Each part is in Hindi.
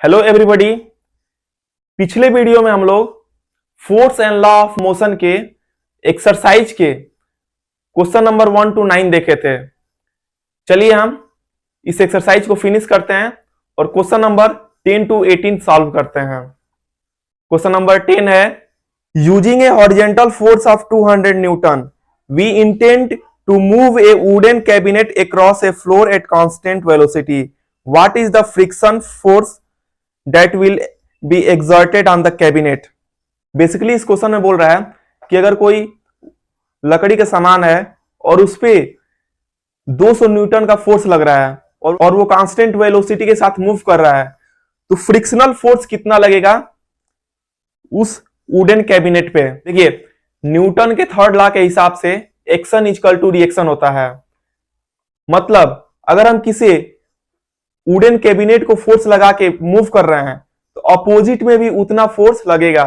Hello everybody. पिछले वीडियो में हम लोग force and law of motion के एक्सरसाइज के क्वेश्चन नंबर 1 to 9 देखे थे। चलिए हम इस एक्सरसाइज को फिनिश करते हैं और क्वेश्चन नंबर 10 to 18 सॉल्व करते हैं। क्वेश्चन नंबर 10 है, using a horizontal force of 200 newton we intend to move a wooden cabinet across a floor at constant velocity. What is the friction force that will be exerted on the cabinet। Basically इस क्वेश्चन में बोल रहा है कि अगर कोई लकड़ी का सामान है और उस पे 200 न्यूटन का फोर्स लग रहा है और वो कांस्टेंट वेलोसिटी के साथ मूव कर रहा है, तो फ्रिक्शनल फोर्स कितना लगेगा उस वुडन कैबिनेट पे। देखिए, न्यूटन के थर्ड लॉ के हिसाब से एक्शन इक्वल टू रिएक्शन होता है। मतलब अगर हम किसी वुडन कैबिनेट को फोर्स लगा के मूव कर रहे हैं तो अपोजिट में भी उतना फोर्स लगेगा।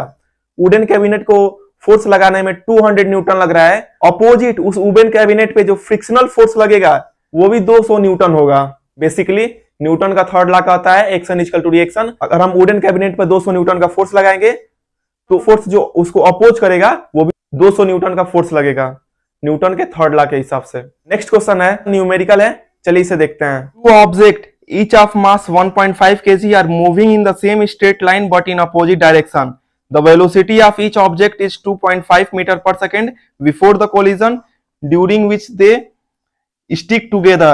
वुडन कैबिनेट को फोर्स लगाने में 200 न्यूटन लग रहा है, अपोजिट उस वुडन कैबिनेट पे जो फ्रिक्शनल फोर्स लगेगा वो भी 200 न्यूटन होगा। बेसिकली न्यूटन का थर्ड लॉ कहता है एक्शन इक्वल टू रिएक्शन। अगर हम वुडन कैबिनेट पे 200 न्यूटन का फोर्स लगाएंगे तो फोर्स जो उसको अपोज करेगा वो भी 200 न्यूटन का फोर्स लगेगा, न्यूटन के थर्ड लॉ के हिसाब से। नेक्स्ट क्वेश्चन है, न्यूमेरिकल है, चलिए इसे देखते हैं। Two object each of mass 1.5 kg are moving in the same straight line but in opposite direction. The velocity of each object is 2.5 meter per second before the collision, during which they stick together.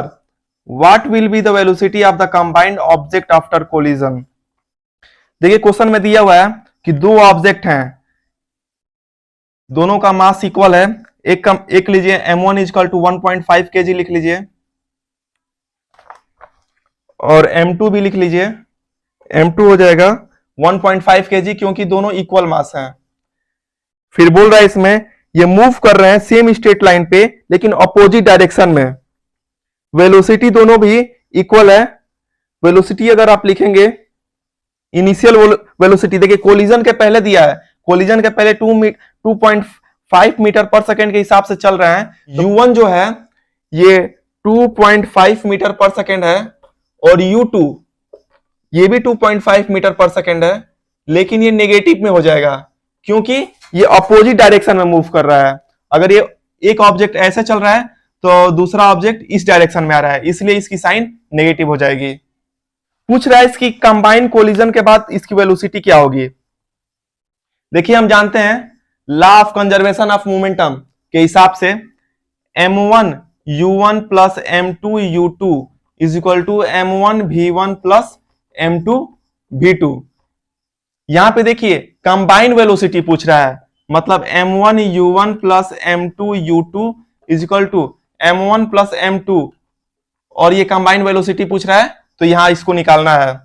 What will be the velocity of the combined object after collision? देखिए क्वेश्चन में दिया हुआ है कि दो ऑब्जेक्ट हैं, दोनों का मास इक्वल है। एक लीजिए m1 इक्वल टू 1.5 kg लिख लीजिए और m2 भी लिख लीजिए। m2 हो जाएगा 1.5 kg क्योंकि दोनों इक्वल मास हैं। फिर बोल रहा है इसमें ये मूव कर रहे हैं सेम स्ट्रेट लाइन पे लेकिन अपोजिट डायरेक्शन में। वेलोसिटी दोनों भी इक्वल है। वेलोसिटी अगर आप लिखेंगे इनिशियल वेलोसिटी, देखिए कोलिजन के पहले दिया है, कोलिजन के पहले 2.5 मीटर पर सेकेंड के हिसाब से चल रहे हैं। u1 जो है ये 2.5 मीटर पर सेकेंड है और u2 ये भी 2.5 मीटर पर सेकेंड है, लेकिन ये नेगेटिव में हो जाएगा क्योंकि ये अपोजिट डायरेक्शन में मूव कर रहा है। अगर ये एक ऑब्जेक्ट ऐसे चल रहा है तो दूसरा ऑब्जेक्ट इस डायरेक्शन में आ रहा है, इसलिए इसकी साइन नेगेटिव हो जाएगी। पूछ रहा है इसकी कंबाइन कोलिजन के बाद इसकी वेलोसिटी क्या होगी। देखिए हम जानते हैं law of conservation of momentum के हिसाब से m1 u1 plus m2 u2 is equal to m1 v1 plus m2 v2। यहां पे देखिए कंबाइन वेलोसिटी पूछ रहा है, मतलब m1 u1 plus m2 u2 is equal to m1 plus m2, और ये कंबाइन वेलोसिटी पूछ रहा है तो यहां इसको निकालना है,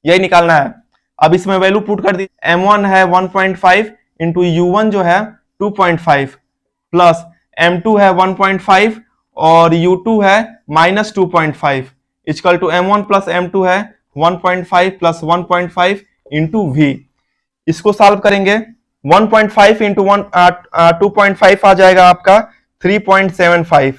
यही निकालना है। अब इसमें वैल्यू पुट कर दी, m1 है 1.5 इंटू u1 जो है 2.5 प्लस m2 है 1.5 और u2 है minus 2.5 equal to m1 plus m2 है 1.5 प्लस 1.5 इंटू v। इसको सॉल्व करेंगे 1.5 इंटू 2.5 आ जाएगा आपका 3.75,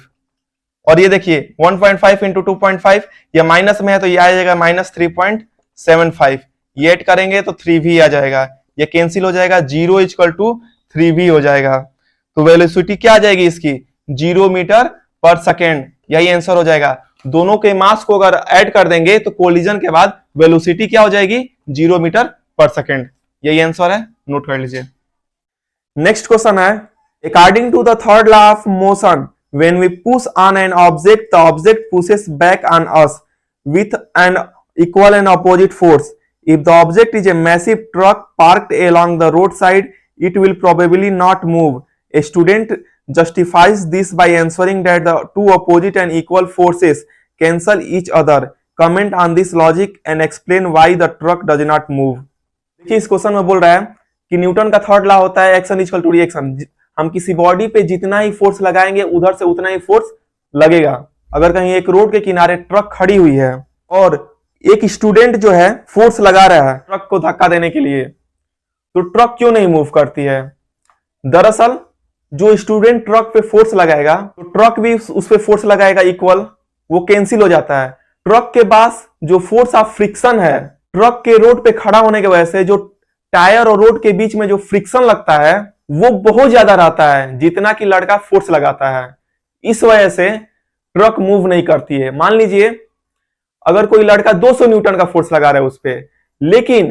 और ये देखिए 1.5 इंटू 2.5 ये माइनस में है तो ये आ जाएगा माइनस 3.75। ये ऐड करेंगे तो 3v आ जाएगा, ये कैंसिल हो जाएगा, 0 इक्वल टू 3v हो जाएगा। तो वेलोसिटी क्या आ जाएगी इसकी 0 मीटर पर सेकेंड, यही आंसर हो जाएगा। दोनों के मास को अगर ऐड कर देंगे तो कोलिजन के बाद वेलोसिटी क्या हो जाएगी 0 मीटर पर सेकेंड, यही आंसर है, नोट कर लीजिए। नेक्स्ट क्वेश्चन है, according to the third law of motion when we push on an object the object pushes back on us with an equal and opposite force. If the object is a massive truck parked along the roadside it will probably not move. A student justifies this by answering that the two opposite and equal forces cancel each other. Comment on this logic and explain why the truck does not move. देखिए इस क्वेश्चन में बोल रहा है कि न्यूटन का थर्ड लॉ होता है एक्शन इक्वल टू रिएक्शन। हम किसी बॉडी पे जितना ही फोर्स लगाएंगे उधर से उतना ही फोर्स लगेगा। अगर कहीं एक रोड के किनारे ट्रक खड़ी हुई है और एक स्टूडेंट जो है फोर्स लगा रहा है ट्रक को धक्का देने के लिए, तो ट्रक क्यों नहीं मूव करती है। दरअसल जो स्टूडेंट ट्रक पे फोर्स लगाएगा तो ट्रक भी उस पे फोर्स लगाएगा इक्वल, वो कैंसिल हो जाता है। ट्रक के पास जो फोर्स ऑफ फ्रिक्शन है ट्रक के रोड पे खड़ा होने की वजह से जो टायर और रोड के बीच में जो फ्रिक्शन लगता है वो बहुत ज्यादा रहता है, जितना कि लड़का फोर्स लगाता है। इस वजह से ट्रक मूव नहीं करती है। मान लीजिए अगर कोई लड़का 200 न्यूटन का फोर्स लगा रहा है उस पर, लेकिन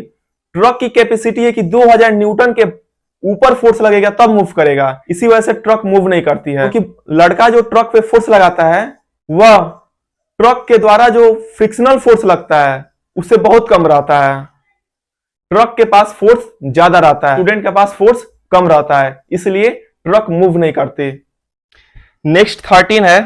ट्रक की कैपेसिटी है कि 2000 न्यूटन के ऊपर फोर्स लगेगा तब मूव करेगा। इसी वजह से ट्रक मूव नहीं करती है, क्योंकि लड़का जो ट्रक पे फोर्स लगाता है वह ट्रक के द्वारा जो फ्रिक्शनल फोर्स लगता है उससे बहुत कम रहता है। ट्रक के पास फोर्स ज्यादा रहता है, स्टूडेंट के पास फोर्स कम रहता है, इसलिए ट्रक मूव नहीं करते। नेक्स्ट 13 है,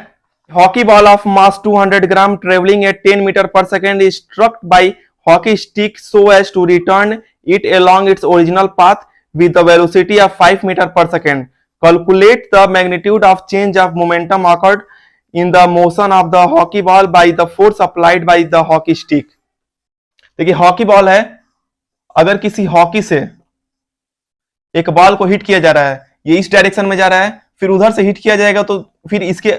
hockey ball of mass 200 gram travelling at 10 metre per second is struck by hockey stick so as to return it along its original path with the velocity of 5 meter per second. Calculate the magnitude of change of momentum occurred in the motion of the hockey ball by the force applied by the hockey stick. देखिए हॉकी बॉल है, अगर किसी हॉकी से एक बॉल को हिट किया जा रहा है, ये इस डायरेक्शन में जा रहा है, फिर उधर से हिट किया जाएगा तो फिर इसके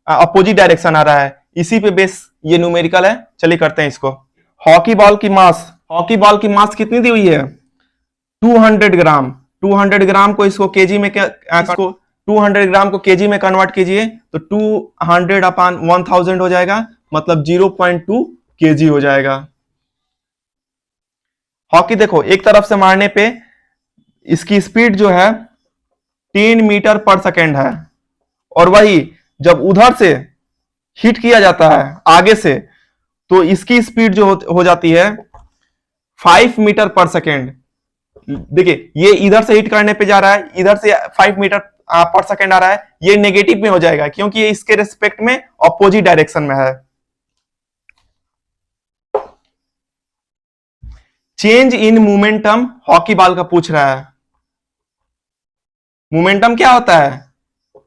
अपोजिट डायरेक्शन आ रहा है, इसी पे बेस ये न्यूमेरिकल है। चलिए करते हैं इसको। हॉकी बॉल की मास कितनी दी हुई है? 200 ग्राम। 200 ग्राम को इसको केजी में 200 ग्राम को केजी में कन्वर्ट कीजिए तो 200 अपॉन 1000 हो जाएगा, मतलब 0.2 केजी हो जाएगा। हॉकी देखो एक तरफ से मारने पे इसकी स्पीड जो है 10 मीटर पर सेकेंड है, और वही जब उधर से हिट किया जाता है आगे से तो इसकी स्पीड जो हो जाती है 5 मीटर पर सेकेंड। देखिए ये इधर से हिट करने पे जा रहा है, इधर से 5 मीटर पर सेकेंड आ रहा है, ये नेगेटिव में हो जाएगा क्योंकि ये इसके रिस्पेक्ट में अपोजिट डायरेक्शन में है। Change in momentum hockey ball का पूछ रहा है। मोमेंटम क्या होता है?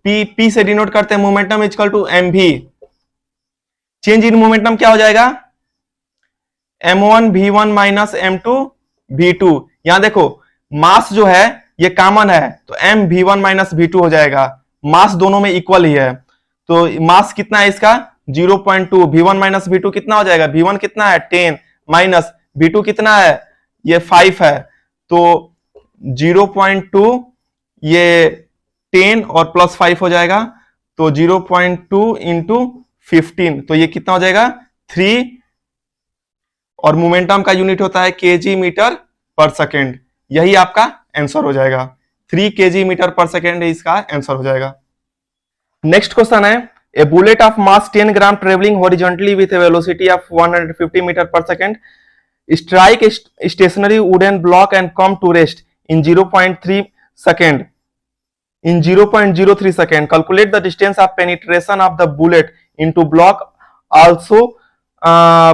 पी से डिनोट करते हैं momentum equal to M V. Change in momentum क्या हो जाएगा? m1 v1 minus m2 v2। यहां देखो मास जो है ये कॉमन है तो m v1 माइनस v2 हो जाएगा। मास दोनों में इक्वल ही है, तो मास कितना है इसका? 0.2। v1 माइनस v2 कितना हो जाएगा? v1 कितना है? 10 माइनस v2 कितना है? ये 5 है, तो 0.2 ये 10 और प्लस 5 हो जाएगा, तो 0.2 इंटू 15, तो ये कितना हो जाएगा? 3, और मोमेंटम का यूनिट होता है केजी मीटर पर सेकेंड। यही आपका आंसर हो जाएगा, 3 केजी मीटर पर सेकेंड इसका आंसर हो जाएगा। नेक्स्ट क्वेश्चन है, a bullet of mass 10 gram travelling horizontally with a velocity of 150 metre per second strike a stationary wooden block and come to rest in 0.3 second. In 0.03 second, calculate the distance of penetration of the bullet into block. Also,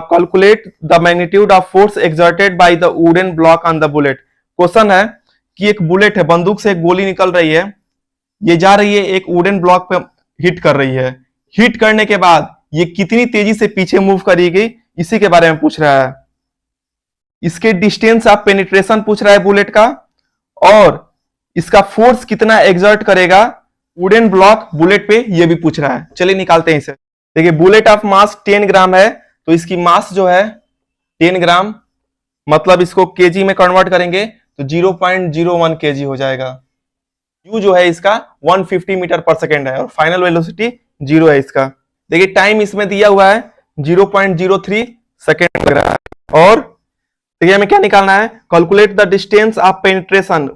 calculate the magnitude of force exerted by the wooden block on the bullet. Question है कि एक बुलेट है, बंदूक से एक गोली निकल रही है, ये जा रही है एक वुडन ब्लॉक पे हिट कर रही है। हिट करने के बाद ये कितनी तेजी से पीछे मूव करेगी, इसी के बारे में पूछ रहा है। इसके डिस्टेंस ऑफ पेनिट्रेशन पूछ रहा है बुलेट का, और इसका फोर्स कितना एग्जर्ट करेगा वुडन ब्लॉक बुलेट पे, ये भी पूछ रहा है। चलिए निकालते हैं इसे। देखिए बुलेट ऑफ मास 10 ग्राम है, तो इसकी मास जो है 10 ग्राम, मतलब इसको केजी में कन्वर्ट करेंगे तो 0.01 केजी हो जाएगा। यू जो है इसका 150 मीटर पर सेकेंड है, और फाइनल वेलोसिटी 0 है इसका। देखिए टाइम इसमें दिया हुआ है 0.03 सेकेंड लग रहा है। और देखिए हमें क्या निकालना है? Calculate the distance of penetration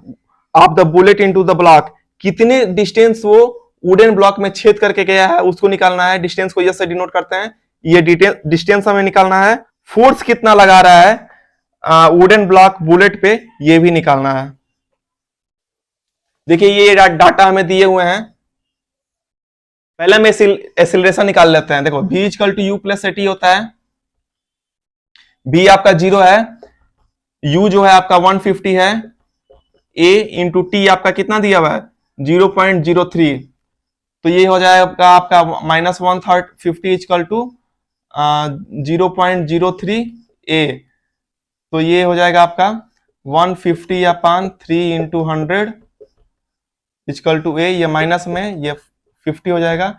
of the bullet into the block. कितने डिस्टेंस वो वुडन ब्लॉक में छेद करके गया है उसको निकालना है। डिस्टेंस को जैसे डिनोट करते हैं, ये डिस्टेंस हमें निकालना है। फोर्स कितना लगा रहा है वुडन ब्लॉक बुलेट पे, ये भी निकालना है। देखिए ये डाटा हमें दिए हुए हैं, पहले हम एक्सीलरेशन निकाल लेते हैं। देखो v equal to U plus T होता है। v आपका 0 है, u जो है आपका 150 है, a इंटू टी आपका कितना दिया हुआ है 0.03, तो ये हो जाएगा आपका -1/3 इक्वल टू 0.03 a, तो ये हो जाएगा आपका 150/3 इंटू 100 इक्वल टू a, ये माइनस में ये 50 हो जाएगा।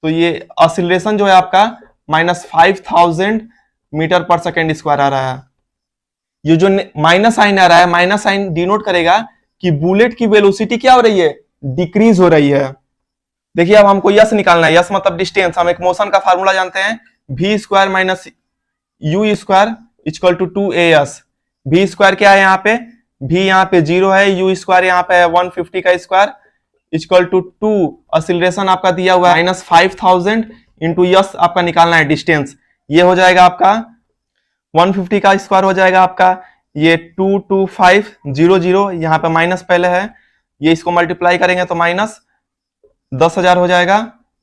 तो ये एक्सीलरेशन जो है आपका -5000 मीटर पर सेकेंड स्क्वायर आ रहा है। ये जो माइनस साइन आ रहा है, माइनस साइन डिनोट करेगा कि बुलेट की वेलोसिटी क्या हो रही है, डिक्रीज हो रही है। देखिए अब हमको यस निकालना है, यस मतलब डिस्टेंस। हम एक मोशन का फार्मूला जानते हैं, v square minus U square equal to 2as। v square क्या है यहाँ पे, v यहाँ पे 0 है, u स्क्वायर यहाँ पे है 150 का स्क्वायर इक्वल टू 2, एक्सीलरेशन आपका दिया हुआ है -5000 इंटू यस आपका निकालना है डिस्टेंस। ये हो जाएगा आपका 150 का स्क्वायर हो जाएगा आपका ये 22500, यहाँ पे माइनस पहले है, ये इसको मल्टीप्लाई करेंगे तो माइनस 10,000 हो जाएगा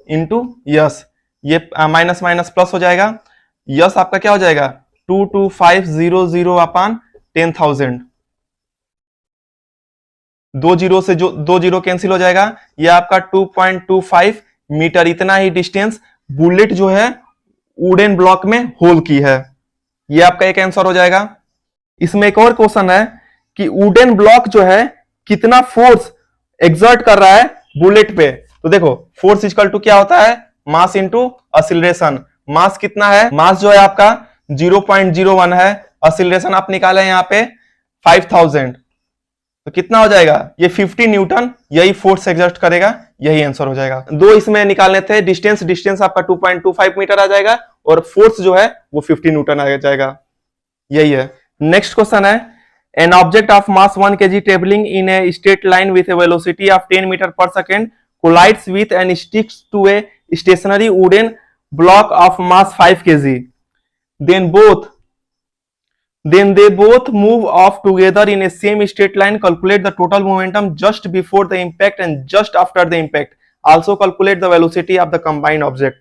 इंटू यस, ये माइनस माइनस प्लस हो जाएगा। यस आपका क्या हो जाएगा 22500 अपान 10,000, 2 जीरो से जो 2 जीरो कैंसिल हो जाएगा, ये आपका 2.25 मीटर, इतना ही डिस्टेंस बुलेट जो है वुडन ब्लॉक में होल की है। ये आपका एक आंसर हो जाएगा। इसमें एक और क्वेश्चन है कि वुडन ब्लॉक जो है कितना फोर्स एक्सर्ट कर रहा है बुलेट पे। तो देखो फोर्स इक्वल टू क्या होता है, मास इंटू एक्सीलरेशन। मास कितना है, मास जो है आपका 0.01 है, एक्सीलरेशन आप निकाले यहाँ पे 5000, तो कितना हो जाएगा ये 50 न्यूटन, यही फोर्स एक्सर्ट करेगा, यही आंसर हो जाएगा। दो इसमें निकालने थे, डिस्टेंस आपका 2.25 मीटर आ जाएगा और फोर्स जो है वो 50 न्यूटन आ जाएगा, यही है। नेक्स्ट क्वेश्चन है, an object of mass 1 kg travelling in a straight line with a velocity of 10 metre per second collides with and sticks to a stationary wooden block of mass 5 kg. Then they both move off together in a same straight line. Calculate the total momentum just before the impact and just after the impact. Also calculate the velocity of the combined object.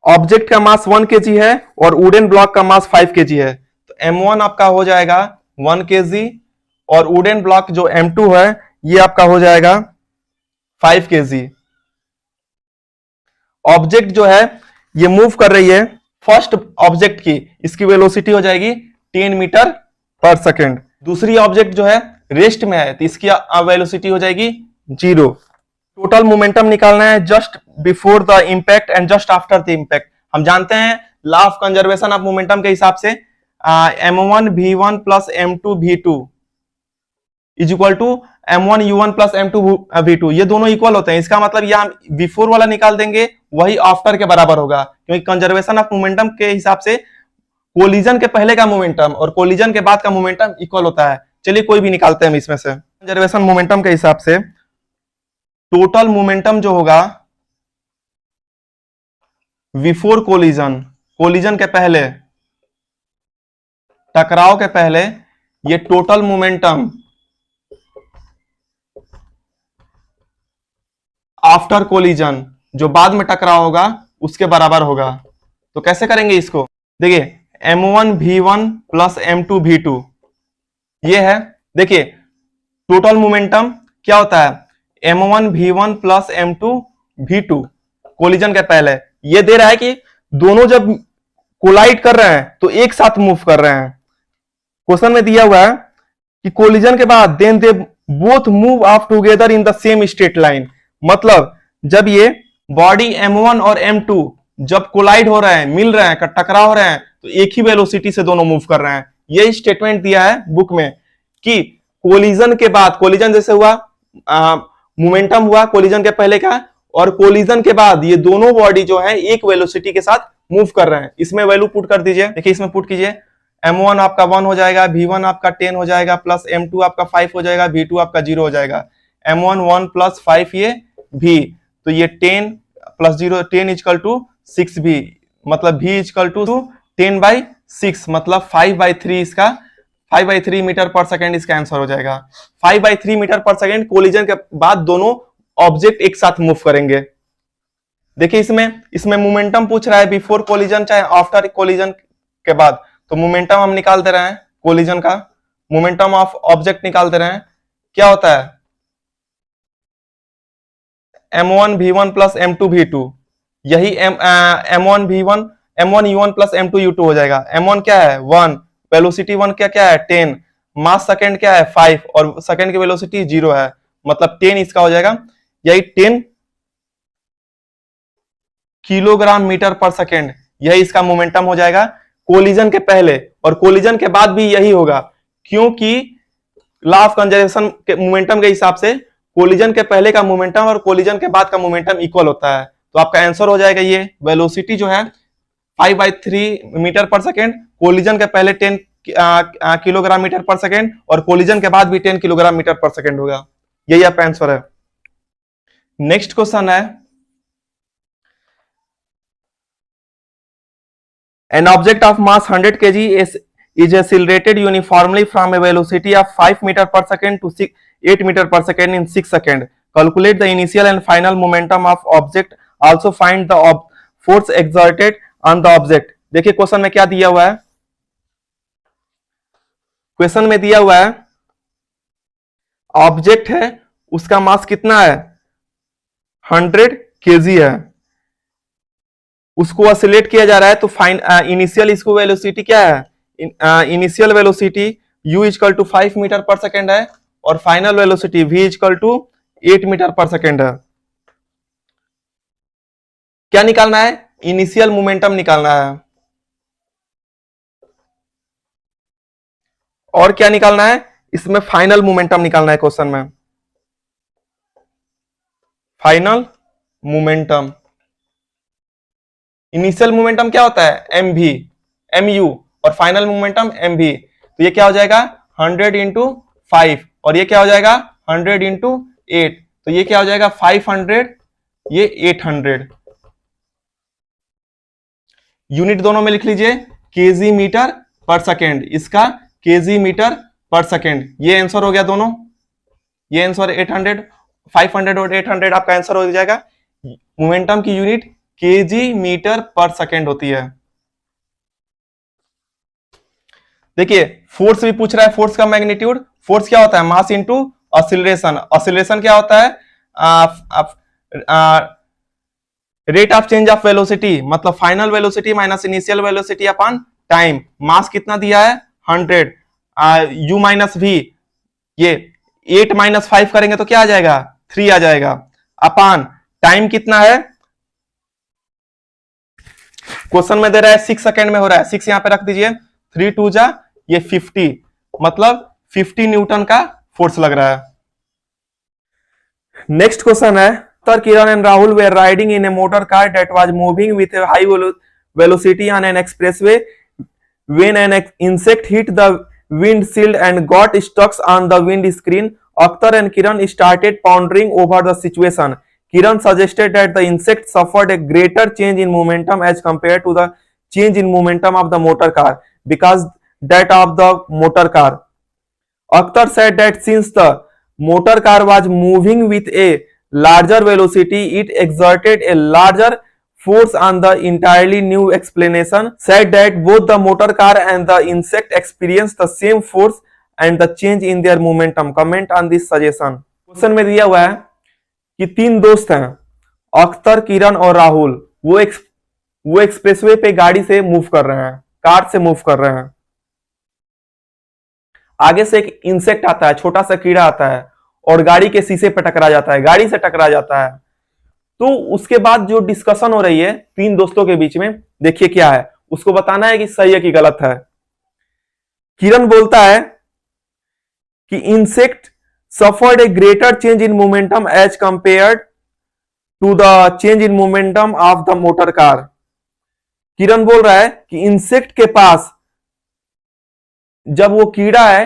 Object का मास 1 kg है और वुडन ब्लॉक का मास 5 kg है, तो m1 आपका हो जाएगा 1 kg और वुडन ब्लॉक जो m2 है ये आपका हो जाएगा 5 kg। ऑब्जेक्ट जो है ये मूव कर रही है, फर्स्ट ऑब्जेक्ट की इसकी वेलोसिटी हो जाएगी 10 मीटर पर सेकेंड। दूसरी ऑब्जेक्ट जो है रेस्ट में है तो इसकी वेलोसिटी हो जाएगी 0। टोटल मोमेंटम निकालना है just before the impact and just after the impact. हम जानते हैं law of conservation of momentum के हिसाब से m1 v1 plus m2 v2 is equal to m1 u1 plus m2 v2, ये दोनों इक्वल होते हैं। इसका मतलब यहां बिफोर वाला निकाल देंगे वही आफ्टर के बराबर होगा, क्योंकि कंजर्वेशन ऑफ मोमेंटम के हिसाब से कोलिजन के पहले का मोमेंटम और कोलिजन के बाद का मोमेंटम इक्वल होता है। चलिए कोई भी निकालते हैं हम इसमें से। कंजर्वेशन मोमेंटम के हिसाब से टोटल मोमेंटम जो होगा बिफोर कोलिजन, कोलिजन के पहले, टकराव के पहले, ये टोटल मोमेंटम आफ्टर कोलिजन जो बाद में टकराव होगा उसके बराबर होगा। तो कैसे करेंगे इसको, देखिए m1 v1 plus m2 v2 ये है। देखिए टोटल मोमेंटम क्या होता है, m1 v1 plus m2 v2 collision के पहले, ये दे रहा है कि दोनों जब कोलाइड कर रहे हैं तो एक साथ मूव कर रहे हैं। क्वेश्चन में दिया हुआ है कि कोलिजन के बाद then they both move off together in the same straight line, मतलब जब ये बॉडी m1 और m2 जब कोलाइड हो रहे हैं, मिल रहे हैं, टकराव हो रहे हैं, तो एक ही वेलोसिटी से दोनों मूव कर रहे हैं। ये स्टेटमेंट दिया है बुक में कि कोलिजन के बाद, कोलिजन जैसे हुआ मोमेंटम हुआ कोलिजन के पहले का, और कोलिजन के बाद ये दोनों बॉडी जो है एक वेलोसिटी के साथ मूव कर रहे हैं। इसमें वैल्यू पुट कर दीजिए, देखिए इसमें पुट कीजिए, m1 आपका 1 हो जाएगा, v1 आपका 10 हो जाएगा, प्लस m2 आपका 5 हो जाएगा, v2 आपका 0 हो जाएगा। m1 1 प्लस 5 ये v, तो ये 10 प्लस 0 10 इक्वल टू 6v, मतलब v इक्वल टू 10/6, मतलब 5/3 इसका 5/3 मीटर पर सेकेंड इसका आंसर हो जाएगा। 5/3 मीटर पर सेकेंड कोलिजन के बाद दोनों ऑब्जेक्ट एक साथ मूव करेंगे। देखिए इसमें मोमेंटम पूछ रहा है बिफोर कोलिजन चाहे आफ्टर कोलिजन के बाद, तो मोमेंटम हम निकाल दे रहे हैं, कोलिजन का मोमेंटम ऑफ ऑब्जेक्ट निकाल दे रहे हैं। क्या होता है m1 v1 plus m2 v2, यही m1 v1 m1 u1 plus m2 u2 हो जाएगा। m1 क्या है 1, वेलोसिटी 1 क्या है 10, मास सेकंड क्या है 5 और सेकंड की वेलोसिटी 0 है, मतलब 10 इसका हो जाएगा, यही 10 किलोग्राम मीटर पर सेकेंड, यही इसका मोमेंटम हो जाएगा। कोलिजन के पहले और कोलिजन के बाद भी यही होगा, क्योंकि लॉ ऑफ कंजर्वेशन के मोमेंटम के हिसाब से कोलिजन के पहले का मोमेंटम और कोलिजन के बाद का मोमेंटम इक्वल होता है। तो आपका आंसर हो जाएगा ये वेलोसिटी जो है 5/3 मीटर पर सेकेंड, कोलिजन के पहले 10 किलोग्राम मीटर पर सेकेंड और कोलिजन के बाद भी 10 किलोग्राम मीटर पर सेकेंड होगा। यही आपका आंसर है। नेक्स्ट क्वेश्चन है, an object of mass 100 kg is accelerated uniformly from a velocity of 5 meter per second to 8 meter per second in 6 seconds. Calculate the initial and final momentum of object. Also find the force exerted on the object. देखिए क्वेश्चन में क्या दिया हुआ है, क्वेश्चन में दिया हुआ है ऑब्जेक्ट है, उसका मास कितना है 100 kg है, उसको ऑसिलेट किया जा रहा है। तो इनिशियल इसको वेलोसिटी क्या है, initial velocity u equal to 5 metre per second है और final velocity v equal to 8 metre per second है। क्या निकालना है, इनिशियल मोमेंटम निकालना है और क्या निकालना है, इसमें फाइनल मोमेंटम निकालना है। क्वेश्चन में फाइनल मोमेंटम, इनिशियल मोमेंटम क्या होता है mu और फाइनल मोमेंटम mv। तो ये क्या हो जाएगा 100 इंटू 5 और ये क्या हो जाएगा 100 इंटू 8, तो ये क्या हो जाएगा 500, ये 800। यूनिट दोनों में लिख लीजिए केजी मीटर पर सेकेंड, इसका केजी मीटर पर सेकेंड। ये आंसर हो गया दोनों, ये आंसर 800, 500 और 800 आपका आंसर हो जाएगा। मोमेंटम की unit KG metre per second होती है। देखिए फोर्स भी पूछ रहा है, फोर्स का मैग्नीट्यूड, फोर्स क्या होता है मास इंटू ऑसिलेशन। ऑसिलेशन क्या होता है rate of change of velocity, मतलब final velocity minus initial velocity upon time. Mass कितना दिया है 100, u माइनस v, ये 8 माइनस 5 करेंगे तो क्या आ जाएगा 3 आ जाएगा, अपॉन टाइम कितना है, क्वेश्चन में दे रहा है 6 सेकंड में हो रहा है, 6 यहां पे रख दीजिए, 3 2 जा ये 50, मतलब 50 न्यूटन का फोर्स लग रहा है। नेक्स्ट क्वेश्चन है, Kiran and Rahul were riding in a motor car that was moving with a high velocity on an expressway when an insect hit the windshield and got stuck on the windscreen. Akhtar and Kiran started pondering over the situation. Kiran suggested that the insect suffered a greater change in momentum as compared to the change in momentum of the motor car because that of the motor car. Akhtar said that since the motor car was moving with a larger velocity, it exerted a larger force on the entirely new explanation said that both the motor car and the insect experienced the same force and the change in their momentum. Comment on this suggestion. Question में दिया हुआ है कि 3 दोस्त हैं, अख्तर, किरण और राहुल, वो एक्सप्रेसवे पे गाड़ी से मूव कर रहे हैं, कार से मूव कर रहे हैं। आगे से एक इंसेक्ट आता है, छोटा सा कीड़ा आता है और गाड़ी के शीशे पे टकरा जाता है, गाड़ी से टकरा जाता है। तो उसके बाद जो डिस्कशन हो रही है 3 दोस्तों के बीच में, देखिए क्या है, उसको बताना है कि सही है कि गलत है। किरण बोलता है कि insect suffered a greater change in momentum as compared to the change in momentum of the motor car. किरण बोल रहा है कि इंसेक्ट के पास जब वो कीड़ा है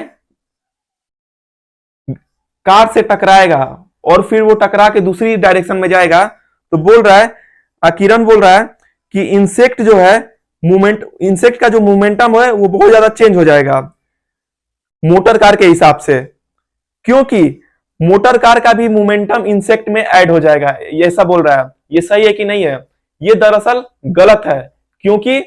कार से टकराएगा और फिर वो टकरा के दूसरी डायरेक्शन में जाएगा, तो बोल रहा है किरण बोल रहा है कि इंसेक्ट जो है इंसेक्ट का जो मोमेंटम है वो बहुत ज्यादा चेंज हो जाएगा मोटर कार के हिसाब से, क्योंकि मोटर कार का भी मोमेंटम इंसेक्ट में ऐड हो जाएगा। ये ऐसा बोल रहा है, ये सही है कि नहीं है? ये दरअसल गलत है, क्योंकि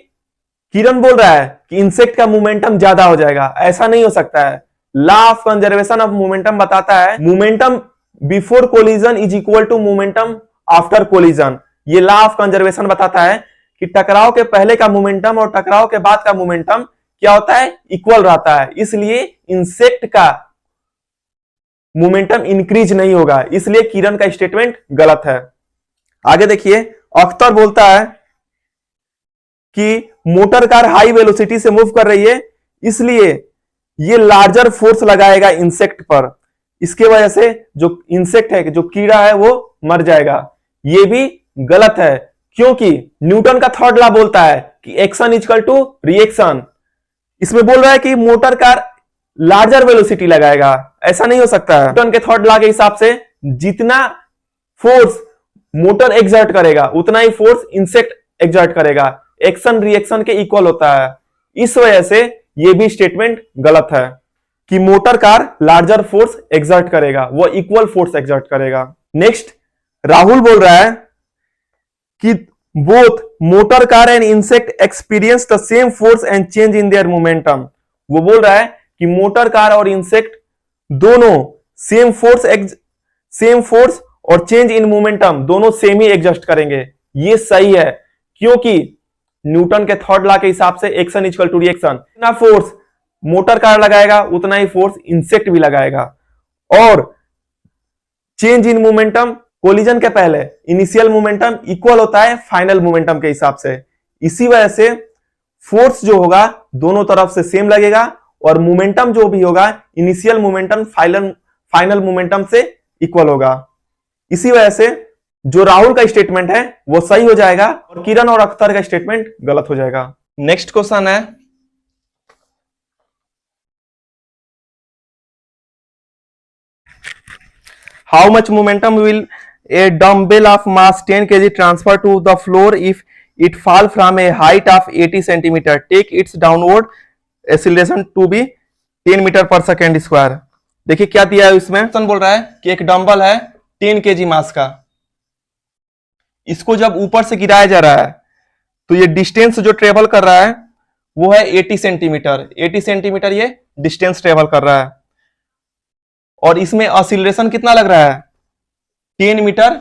किरण बोल रहा है कि इंसेक्ट का मोमेंटम ज्यादा हो जाएगा, ऐसा नहीं हो सकता है। Law of conservation of momentum बताता है momentum before collision is equal to momentum after collision. ये लॉ ऑफ कंजर्वेशन बताता है कि टकराव के पहले का मोमेंटम और टकराव के बाद का मोमेंटम क्या होता है, इक्वल रहता है। इसलिए इंसेक्ट का मोमेंटम इंक्रीज नहीं होगा, इसलिए किरण का स्टेटमेंट गलत है। आगे देखिए, अख्तर बोलता है कि मोटर कार हाई वेलोसिटी से मूव कर रही है, इसलिए ये लार्जर फोर्स लगाएगा इंसेक्ट पर। इसके वजह से जो इंसेक्ट है, जो कीड़ा है, वो मर जाएगा। ये भी गलत है, क्योंकि न्यूटन का थर्ड लॉ बोलता है कि एक्शन इक्वल टू रिएक्शन। इसमें बोल रहा है कि मोटर कार लार्जर वेलोसिटी लगाएगा, ऐसा नहीं हो सकता है। न्यूटन के थर्ड लॉ के हिसाब से जितना फोर्स मोटर एक्सर्ट करेगा उतना ही फोर्स इंसेक्ट एक्सर्ट करेगा। एक्शन रिएक्शन के इक्वल होता है। इस वजह से यह भी स्टेटमेंट गलत है कि motor car larger force exert करेगा, वो इक्वल फोर्स एक्सर्ट करेगा। नेक्स्ट राहुल बोल रहा है कि both motor car and insect experience the same force and change in their momentum. वो बोल रहा है कि मोटर कार और इंसेक्ट दोनों सेम फोर्स और चेंज इन मोमेंटम दोनों सेम ही एडजस्ट करेंगे। ये सही है, क्योंकि न्यूटन के थर्ड लॉ के हिसाब से एक्शन इक्वल टू रिएक्शन। जितना फोर्स मोटर कार लगाएगा उतना ही फोर्स इंसेक्ट भी लगाएगा। और चेंज इन मोमेंटम, कोलिजन के पहले इनिशियल मोमेंटम इक्वल होता है फाइनल मोमेंटम के हिसाब से। इसी वजह से फोर्स जो होगा दोनों तरफ से सेम लगेगा, और मोमेंटम जो भी होगा इनिशियल मोमेंटम फाइनल मोमेंटम से इक्वल होगा। इसी वजह से जो राहुल का स्टेटमेंट है वो सही हो जाएगा, और किरण और अख्तर का स्टेटमेंट गलत हो जाएगा। नेक्स्ट क्वेश्चन है, how much momentum will a dumbbell of mass 10 kg transfer to the floor if it fall from a height of 80 centimetre, take its downward acceleration to be 10 metre per second square. देखिए क्या दिया है इसमें। क्वेश्चन बोल रहा है कि एक डंबल है 10 kg मास का, इसको जब ऊपर से गिराया जा रहा है तो ये डिस्टेंस जो ट्रेवल कर रहा है वो है 80 सेंटीमीटर। 80 सेंटीमीटर ये डिस्टेंस ट्रेवल कर रहा है, और इसमें एक्सीलरेशन कितना लग रहा है 10 मीटर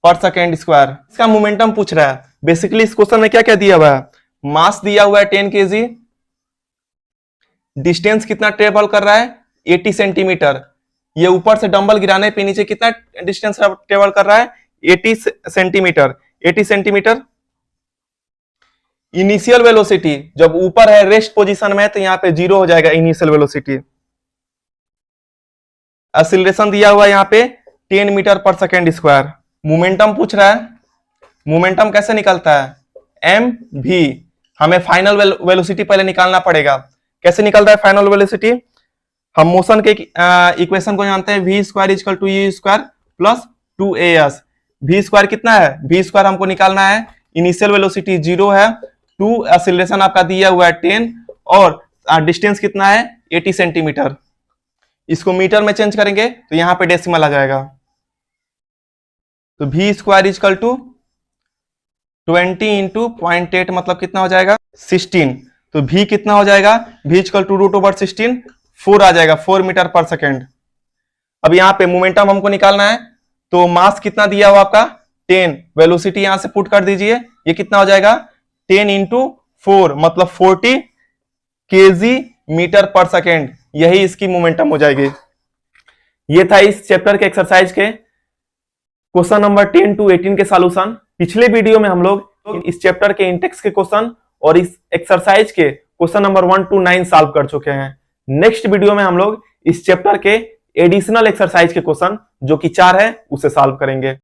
पर सेकेंड स्क्वायर। इसका मोमेंटम पूछ रहा है। बेसिकली इस क्वेश्चन में क्या क्या दिया हुआ है, मास दिया हुआ है 10 kg, डिस्टेंस कितना ट्रेवल कर रहा है 80 सेंटीमीटर, ये ऊपर से डंबल गिराने पे नीचे कितना डिस्टेंस ट्रेवल कर रहा है 80 सेंटीमीटर। 80 सेंटीमीटर। इनिशियल वेलोसिटी जब ऊपर है रेस्ट पोजीशन में तो यहां पे 0 हो जाएगा इनिशियल वेलोसिटी। एक्सीलरेशन दिया हुआ है यहां पे 10 metre per second square. Momentum पूछ रहा है, मोमेंटम कैसे निकलता है एम भी। हमें फाइनल वेलोसिटी पहले निकालना पड़ेगा। कैसे निकलता है फाइनल वेलोसिटी, हम मोशन के इक्वेशन को जानते हैं, V square equal to U square plus 2as। V square कितना है, वी स्क्वायर हमको निकालना है, इनिशियल वेलोसिटी 0 है, 2 एक्सीलरेशन आपका दिया हुआ है 10, और डिस्टेंस कितना है 80 सेंटीमीटर। इसको मीटर में चेंज करेंगे तो यहां पे डेसिमल आ जाएगा। तो V square equal to 20 into 0.8 मतलब कितना हो जाएगा 16। तो v कितना हो जाएगा, v इक्वल टू √16 4 आ जाएगा, 4 मीटर पर सेकेंड। अब यहाँ पे मोमेंटम हमको निकालना है, तो मास कितना दिया हुआ आपका 10, वेलोसिटी यहां से पुट कर दीजिए, ये कितना हो जाएगा 10 इंटू 4 मतलब 40 kg मीटर पर सेकेंड, यही इसकी मोमेंटम हो जाएगी। ये था इस चैप्टर के एक्सरसाइज के क्वेश्चन नंबर 10 to 18 के सॉल्यूशन। पिछले वीडियो में हम लोग इस चैप्टर के इंटेक्स के क्वेश्चन और इस एक्सरसाइज के क्वेश्चन नंबर 1 to 9 सॉल्व कर चुके हैं। नेक्स्ट वीडियो में हम लोग इस चैप्टर के एडिशनल एक्सरसाइज के क्वेश्चन जो कि 4 है उसे सॉल्व करेंगे।